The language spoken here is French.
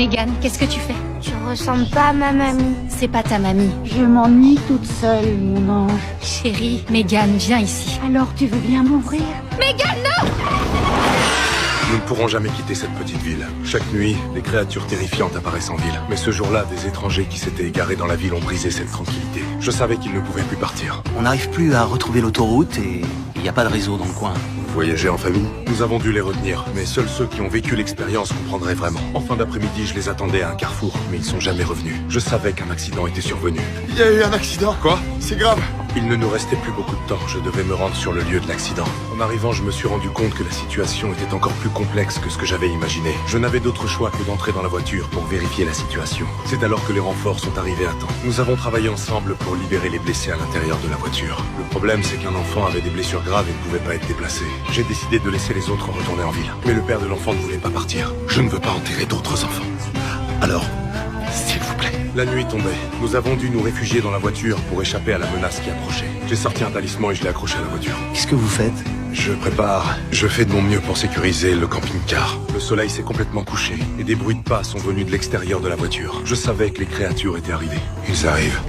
Megan, qu'est-ce que tu fais? Tu ressembles pas à ma mamie. C'est pas ta mamie. Je m'ennuie toute seule, mon ange. Chérie, Megan, viens ici. Alors tu veux bien m'ouvrir? Megan, non! Nous ne pourrons jamais quitter cette petite ville. Chaque nuit, des créatures terrifiantes apparaissent en ville. Mais ce jour-là, des étrangers qui s'étaient égarés dans la ville ont brisé cette tranquillité. Je savais qu'ils ne pouvaient plus partir. On n'arrive plus à retrouver l'autoroute et il n'y a pas de réseau dans le coin. Vous voyagez en famille? Nous avons dû les retenir, mais seuls ceux qui ont vécu l'expérience comprendraient vraiment. En fin d'après-midi, je les attendais à un carrefour, mais ils sont jamais revenus. Je savais qu'un accident était survenu. Il y a eu un accident. Quoi? C'est grave. Il ne nous restait plus beaucoup de temps, je devais me rendre sur le lieu de l'accident. En arrivant, je me suis rendu compte que la situation était encore plus complexe que ce que j'avais imaginé. Je n'avais d'autre choix que d'entrer dans la voiture pour vérifier la situation. C'est alors que les renforts sont arrivés à temps. Nous avons travaillé ensemble pour libérer les blessés à l'intérieur de la voiture. Le problème, c'est qu'un enfant avait des blessures graves et ne pouvait pas être déplacé. J'ai décidé de laisser les autres retourner en ville. Mais le père de l'enfant ne voulait pas partir. Je ne veux pas enterrer d'autres enfants. Alors, s'il vous plaît. La nuit tombait. Nous avons dû nous réfugier dans la voiture pour échapper à la menace qui approchait. J'ai sorti un talisman et je l'ai accroché à la voiture. Qu'est-ce que vous faites? Je fais de mon mieux pour sécuriser le camping-car. Le soleil s'est complètement couché et des bruits de pas sont venus de l'extérieur de la voiture. Je savais que les créatures étaient arrivées. Ils arrivent.